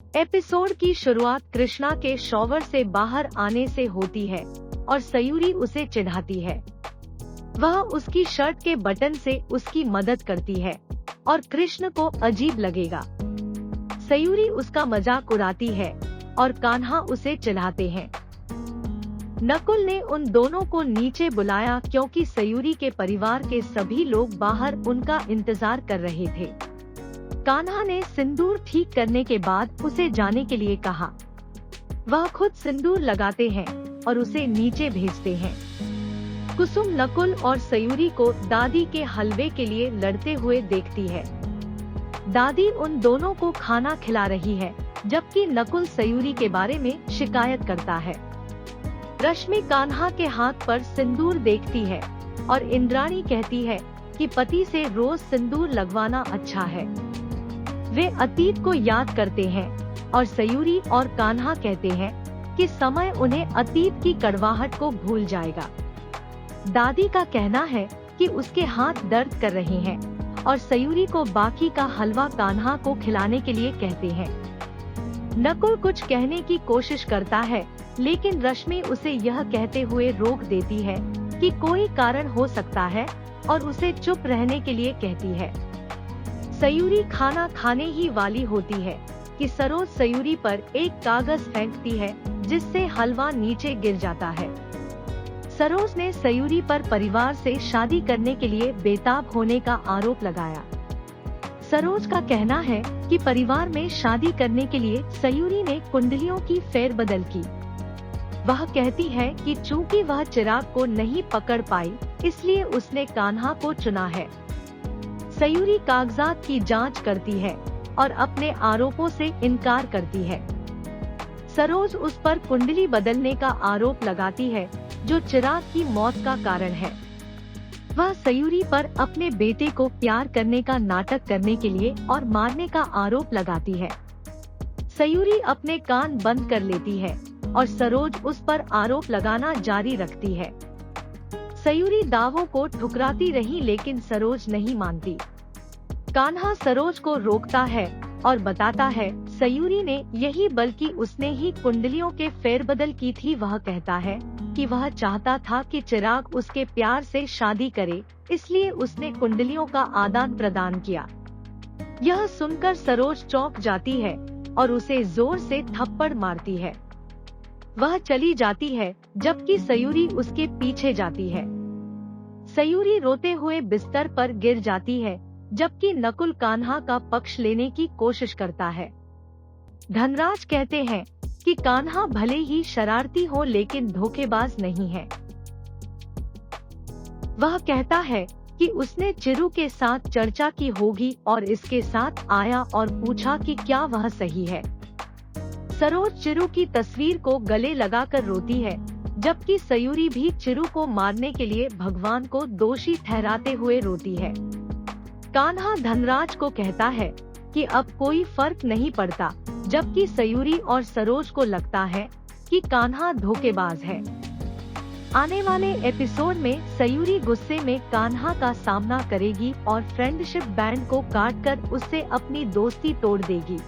Episode की शुरुआत कृष्णा के शॉवर से बाहर आने से होती है और सयूरी उसे चिढ़ाती है। वह उसकी शर्ट के बटन से उसकी मदद करती है और कृष्ण को अजीब लगेगा। सयूरी उसका मजाक उड़ाती है और कान्हा उसे चिढ़ाते हैं। नकुल ने उन दोनों को नीचे बुलाया क्योंकि सयूरी के परिवार के सभी लोग बाहर उनका इंतजार कर रहे थे। कान्हा ने सिंदूर ठीक करने के बाद उसे जाने के लिए कहा। वह खुद सिंदूर लगाते हैं और उसे नीचे भेजते हैं। कुसुम नकुल और सयूरी को दादी के हलवे के लिए लड़ते हुए देखती है। दादी उन दोनों को खाना खिला रही है, जबकि नकुल सयूरी के बारे में शिकायत करता है। रश्मि कान्हा के हाथ पर सिंदूर देखती है और इंद्राणी कहती है कि पति से रोज सिंदूर लगवाना अच्छा है। वे अतीत को याद करते हैं और सयूरी और कान्हा कहते हैं कि समय उन्हें अतीत की कड़वाहट को भूल जाएगा। दादी का कहना है कि उसके हाथ दर्द कर रहे हैं और सयूरी को बाकी का हलवा कान्हा को खिलाने के लिए कहते हैं। नकुल कुछ कहने की कोशिश करता है, लेकिन रश्मि उसे यह कहते हुए रोक देती है कि कोई कारण हो सकता है और उसे चुप रहने के लिए कहती है। सयूरी खाना खाने ही वाली होती है कि सरोज सयूरी पर एक कागज फेंकती है, जिससे हलवा नीचे गिर जाता है। सरोज ने सयूरी पर परिवार से शादी करने के लिए बेताब होने का आरोप लगाया। सरोज का कहना है कि परिवार में शादी करने के लिए सयूरी ने कुंडलियों की फेरबदल की। वह कहती है कि चूंकि वह चिराग को नहीं पकड़ पाई, इसलिए उसने कान्हा को चुना है। सयूरी कागजात की जांच करती है और अपने आरोपों से इनकार करती है। सरोज उस पर कुंडली बदलने का आरोप लगाती है, जो चिराग की मौत का कारण है। वह सयूरी पर अपने बेटे को प्यार करने का नाटक करने के लिए और मारने का आरोप लगाती है। सयूरी अपने कान बंद कर लेती है और सरोज उस पर आरोप लगाना जारी रखती है। सयूरी दावों को ठुकराती रही, लेकिन सरोज नहीं मानती। कान्हा सरोज को रोकता है और बताता है सयूरी ने यही बल्कि उसने ही कुंडलियों के फेरबदल की थी। वह कहता है कि वह चाहता था कि चिराग उसके प्यार से शादी करे, इसलिए उसने कुंडलियों का आदान प्रदान किया। यह सुनकर सरोज चौंक जाती है और उसे जोर से थप्पड़ मारती है। वह चली जाती है, जबकि सयूरी उसके पीछे जाती है। सयूरी रोते हुए बिस्तर पर गिर जाती है, जबकि नकुल कान्हा का पक्ष लेने की कोशिश करता है। धनराज कहते हैं कि कान्हा भले ही शरारती हो, लेकिन धोखेबाज नहीं है। वह कहता है कि उसने चिरू के साथ चर्चा की होगी और इसके साथ आया और पूछा कि क्या वह सही है। सरोज चिरू की तस्वीर को गले लगाकर रोती है, जबकि सयूरी भी चिरू को मारने के लिए भगवान को दोषी ठहराते हुए रोती है। कान्हा धनराज को कहता है कि अब कोई फर्क नहीं पड़ता, जबकि सयूरी और सरोज को लगता है कि कान्हा धोखेबाज है। आने वाले एपिसोड में सयूरी गुस्से में कान्हा का सामना करेगी और फ्रेंडशिप बैंड को काटकर उससे अपनी दोस्ती तोड़ देगी।